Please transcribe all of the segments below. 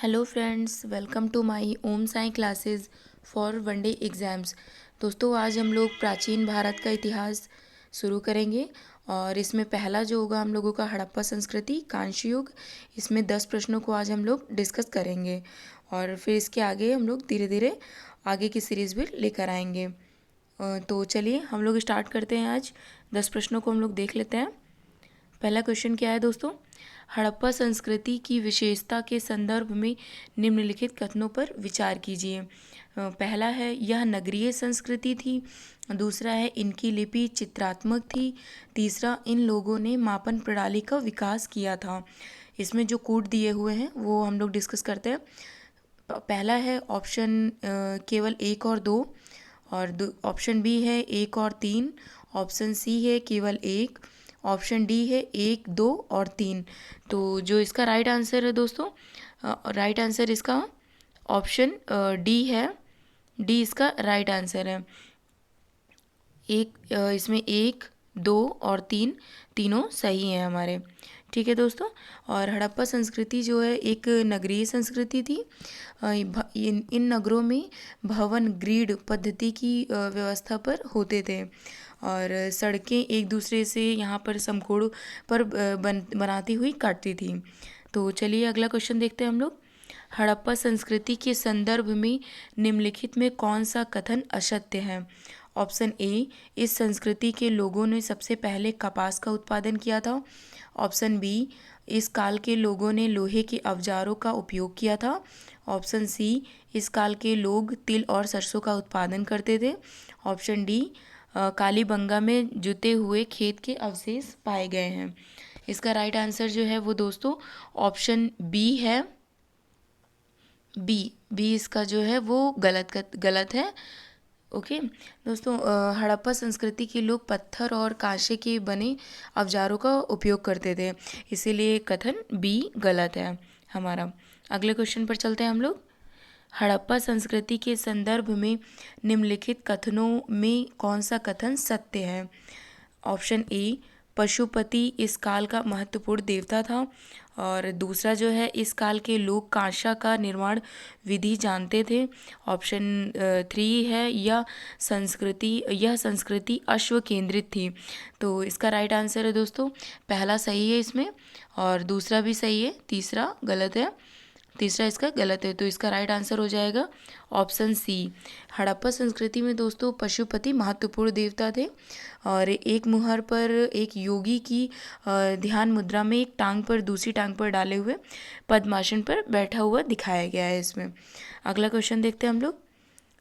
Hello friends, welcome to my Om Sai classes for one day exams. दोस्तों, आज हम लोग प्राचीन भारत का इतिहास शुरू करेंगे और इसमें पहला जो होगा हम लोगों का हड़प्पा संस्कृति कांस्य युग। इसमें 10 प्रश्नों को आज हम लोग डिस्कस करेंगे और फिर इसके आगे हम लोग धीरे धीरे आगे की सीरीज़ भी लेकर आएंगे। तो चलिए हम लोग स्टार्ट करते हैं। आज 10 प्रश्नों को हम लोग देख लेते हैं। पहला क्वेश्चन क्या है दोस्तों? हड़प्पा संस्कृति की विशेषता के संदर्भ में निम्नलिखित कथनों पर विचार कीजिए। पहला है, यह नगरीय संस्कृति थी। दूसरा है, इनकी लिपि चित्रात्मक थी। तीसरा, इन लोगों ने मापन प्रणाली का विकास किया था। इसमें जो कोड दिए हुए हैं वो हम लोग डिस्कस करते हैं। पहला है ऑप्शन केवल 1 और 2, और ऑप्शन बी है 1 और 3, ऑप्शन सी है केवल 1, ऑप्शन डी है 1, 2 और 3। तो जो इसका राइट आंसर है दोस्तों, राइट आंसर इसका ऑप्शन डी है। डी इसका राइट आंसर है। इसमें 1, 2 और 3 तीनों सही हैं हमारे। ठीक है दोस्तों। और हड़प्पा संस्कृति जो है एक नगरीय संस्कृति थी। इन नगरों में भवन ग्रिड पद्धति की व्यवस्था पर होते थे और सड़कें एक दूसरे से यहाँ पर समकोण पर बनाती हुई काटती थी। तो चलिए अगला क्वेश्चन देखते हैं हम लोग। हड़प्पा संस्कृति के संदर्भ में निम्नलिखित में कौन सा कथन असत्य है? ऑप्शन ए, इस संस्कृति के लोगों ने सबसे पहले कपास का उत्पादन किया था। ऑप्शन बी, इस काल के लोगों ने लोहे के औजारों का उपयोग किया था। ऑप्शन सी, इस काल के लोग तिल और सरसों का उत्पादन करते थे। ऑप्शन डी, कालीबंगा में जुते हुए खेत के अवशेष पाए गए हैं। इसका राइट आंसर जो है वो दोस्तों ऑप्शन बी है। बी इसका जो है वो गलत है। ओके दोस्तों, हड़प्पा संस्कृति के लोग पत्थर और कांसे के बने औजारों का उपयोग करते थे, इसीलिए कथन बी गलत है हमारा। अगले क्वेश्चन पर चलते हैं हम लोग। हड़प्पा संस्कृति के संदर्भ में निम्नलिखित कथनों में कौन सा कथन सत्य है? ऑप्शन ए, पशुपति इस काल का महत्वपूर्ण देवता था। और दूसरा जो है, इस काल के लोग कांसा का निर्माण विधि जानते थे। ऑप्शन 3 है, यह संस्कृति अश्व केंद्रित थी। तो इसका राइट आंसर है दोस्तों, पहला सही है इसमें और दूसरा भी सही है, तीसरा गलत है। तीसरा इसका गलत है, तो इसका राइट आंसर हो जाएगा ऑप्शन सी। हड़प्पा संस्कृति में दोस्तों पशुपति महत्वपूर्ण देवता थे और एक मुहर पर एक योगी की ध्यान मुद्रा में एक टांग पर दूसरी टांग पर डाले हुए पद्मासन पर बैठा हुआ दिखाया गया है इसमें। अगला क्वेश्चन देखते हैं हम लोग।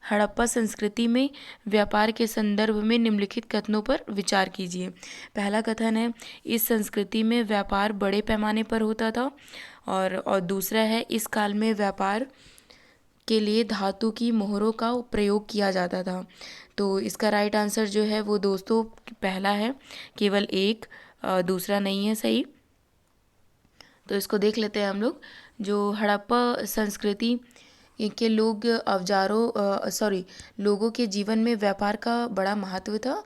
हड़प्पा संस्कृति में व्यापार के संदर्भ में निम्नलिखित कथनों पर विचार कीजिए। पहला कथन है, इस संस्कृति में व्यापार बड़े पैमाने पर होता था। और दूसरा है, इस काल में व्यापार के लिए धातु की मोहरों का प्रयोग किया जाता था। तो इसका राइट आंसर जो है वो दोस्तों पहला है, केवल 1, दूसरा नहीं है सही। तो इसको देख लेते हैं हम लोग। जो हड़प्पा संस्कृति के लोगों के जीवन में व्यापार का बड़ा महत्व था।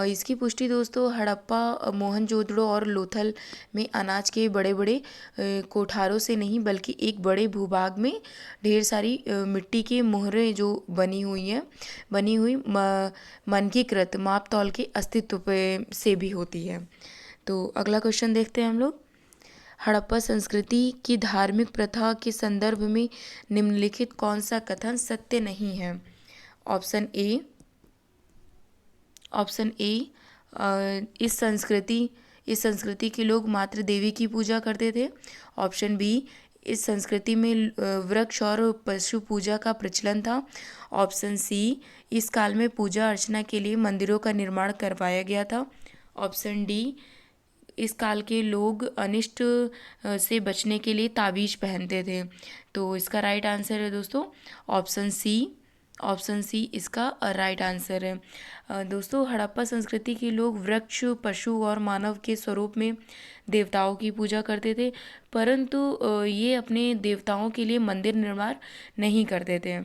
इसकी पुष्टि दोस्तों हड़प्पा, मोहनजोदड़ो और लोथल में अनाज के बड़े बड़े कोठारों से नहीं बल्कि एक बड़े भूभाग में ढेर सारी मिट्टी की मोहरें जो बनी हुई मानकीकृत माप तौल के अस्तित्व से भी होती है। तो अगला क्वेश्चन देखते हैं हम लोग। हड़प्पा संस्कृति की धार्मिक प्रथा के संदर्भ में निम्नलिखित कौन सा कथन सत्य नहीं है? ऑप्शन ए, इस संस्कृति के लोग मात्र देवी की पूजा करते थे। ऑप्शन बी, इस संस्कृति में वृक्ष और पशु पूजा का प्रचलन था। ऑप्शन सी, इस काल में पूजा अर्चना के लिए मंदिरों का निर्माण करवाया गया था। ऑप्शन डी, इस काल के लोग अनिष्ट से बचने के लिए ताबीज पहनते थे। तो इसका राइट आंसर है दोस्तों ऑप्शन सी। ऑप्शन सी इसका राइट आंसर है। दोस्तों हड़प्पा संस्कृति के लोग वृक्ष, पशु और मानव के स्वरूप में देवताओं की पूजा करते थे, परंतु ये अपने देवताओं के लिए मंदिर निर्माण नहीं करते थे।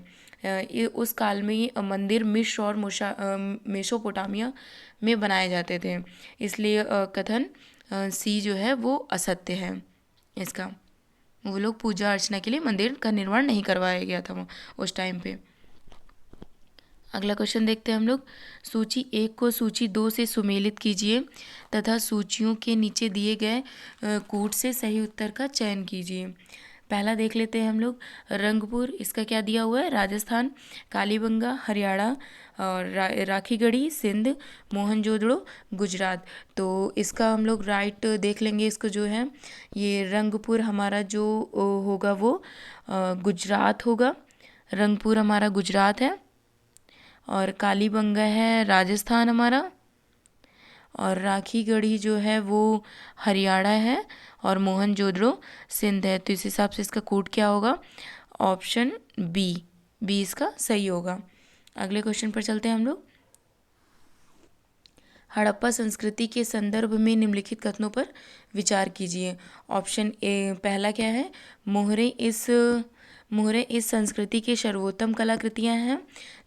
ये उस काल में ये मंदिर मिस्र और मेसोपोटामिया में बनाए जाते थे, इसलिए कथन सी जो है वो असत्य है इसका। वो लोग पूजा अर्चना के लिए मंदिर का निर्माण नहीं करवाया गया था उस टाइम पे। अगला क्वेश्चन देखते हैं हम लोग। सूची 1 को सूची 2 से सुमेलित कीजिए तथा सूचियों के नीचे दिए गए कूट से सही उत्तर का चयन कीजिए। पहला देख लेते हैं हम लोग। रंगपुर, इसका क्या दिया हुआ है? राजस्थान। कालीबंगा हरियाणा, और राखीगढ़ी सिंध, मोहनजोदड़ो गुजरात। तो इसका हम लोग राइट देख लेंगे। इसको जो है ये रंगपुर हमारा जो होगा वो गुजरात होगा। रंगपुर हमारा गुजरात है, और कालीबंगा है राजस्थान हमारा, और राखीगढ़ी जो है वो हरियाणा है, और मोहनजोदड़ो सिंध है। तो इस हिसाब से इसका कोड क्या होगा? ऑप्शन बी, बी इसका सही होगा। अगले क्वेश्चन पर चलते हैं हम लोग। हड़प्पा संस्कृति के संदर्भ में निम्नलिखित कथनों पर विचार कीजिए। ऑप्शन ए पहला क्या है? मोहरे इस संस्कृति के सर्वोत्तम कलाकृतियां हैं।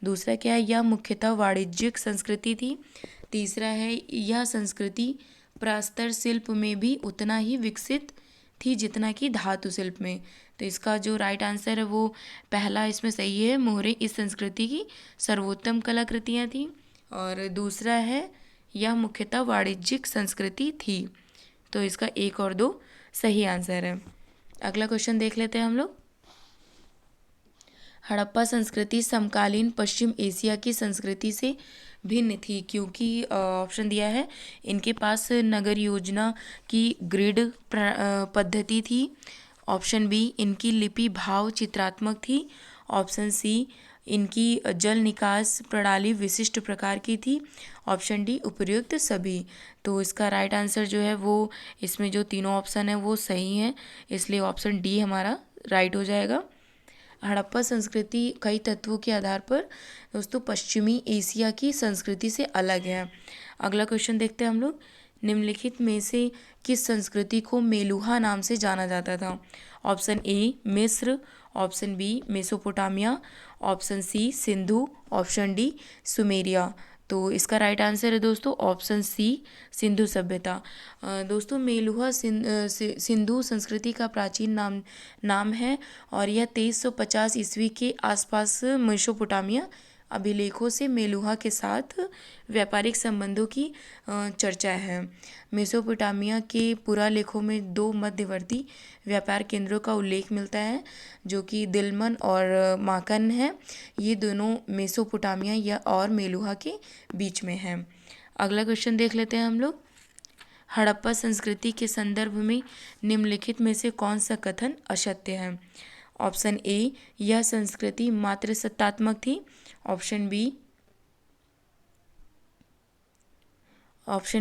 दूसरा क्या है? यह मुख्यतः वाणिज्यिक संस्कृति थी। तीसरा है यह संस्कृति प्रस्तर शिल्प में भी उतना ही विकसित थी जितना कि धातु शिल्प में। तो इसका जो राइट आंसर है वो पहला इसमें सही है, मोहरे इस संस्कृति की सर्वोत्तम कलाकृतियाँ थी। और दूसरा है यह मुख्यतः वाणिज्यिक संस्कृति थी। तो इसका 1 और 2 सही आंसर है। अगला क्वेश्चन देख लेते हैं हम लोग। हड़प्पा संस्कृति समकालीन पश्चिम एशिया की संस्कृति से भिन्न थी क्योंकि ऑप्शन दिया है इनके पास नगर योजना की ग्रिड पद्धति थी। ऑप्शन बी इनकी लिपि भाव चित्रात्मक थी। ऑप्शन सी इनकी जल निकास प्रणाली विशिष्ट प्रकार की थी। ऑप्शन डी उपर्युक्त सभी। तो इसका राइट आंसर जो है वो इसमें जो तीनों ऑप्शन है वो सही हैं, इसलिए ऑप्शन डी हमारा राइट हो जाएगा। हड़प्पा संस्कृति कई तत्वों के आधार पर दोस्तों पश्चिमी एशिया की संस्कृति से अलग है। अगला क्वेश्चन देखते हैं हम लोग। निम्नलिखित में से किस संस्कृति को मेलुहा नाम से जाना जाता था? ऑप्शन ए मिस्र, option B Mesopotamia, option C Sindhu, option D Sumeria. तो इसका राइट आंसर है दोस्तों ऑप्शन सी सिंधु सभ्यता। दोस्तों मेलुहा सिंधु संस्कृति का प्राचीन नाम है, और यह 2350 ईस्वी के आसपास मेसोपोटामिया अभिलेखों से मेलुहा के साथ व्यापारिक संबंधों की चर्चा है। मेसोपोटामिया के पुरालेखों में 2 मध्यवर्ती व्यापार केंद्रों का उल्लेख मिलता है जो कि दिलमन और माकन है। ये दोनों मेसोपोटामिया या और मेलुहा के बीच में हैं। अगला क्वेश्चन देख लेते हैं हम लोग। हड़प्पा संस्कृति के संदर्भ में निम्नलिखित में से कौन सा कथन असत्य है? ऑप्शन ए यह संस्कृति मात्र सत्तात्मक थी। ऑप्शन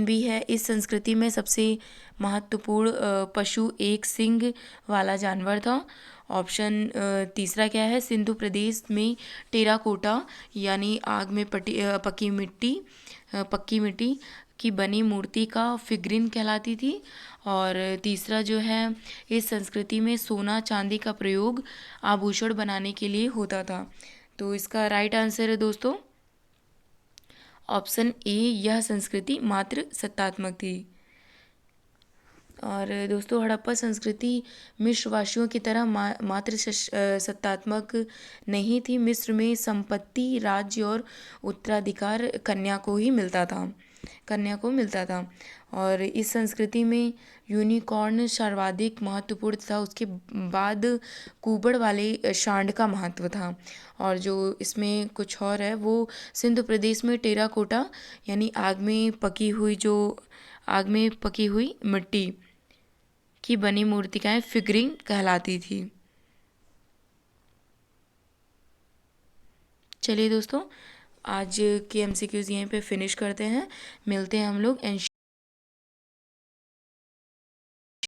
बी है इस संस्कृति में सबसे महत्वपूर्ण पशु एक सींग वाला जानवर था। ऑप्शन तीसरा क्या है? सिंधु प्रदेश में टेराकोटा यानी आग में पक्की मिट्टी की बनी मूर्ति का फिगरिन कहलाती थी। और तीसरा जो है इस संस्कृति में सोना चांदी का प्रयोग आभूषण बनाने के लिए होता था। तो इसका राइट आंसर है दोस्तों ऑप्शन ए यह संस्कृति मात्र सत्तात्मक थी। और दोस्तों हड़प्पा संस्कृति मिस्रवासियों की तरह मात्र सत्तात्मक नहीं थी। मिस्र में संपत्ति राज्य और उत्तराधिकार कन्या को मिलता था। और इस संस्कृति में यूनिकॉर्न सर्वाधिक महत्वपूर्ण था, उसके बाद कुबड़ वाले सांड का महत्व था। और जो इसमें कुछ और है वो सिंधु प्रदेश में टेराकोटा यानी आग में पकी हुई मिट्टी की बनी मूर्तिकाएं फिगरिंग कहलाती थी। चलिए दोस्तों आज के MCQs यहीं पे फिनिश करते हैं। मिलते हैं हम लोग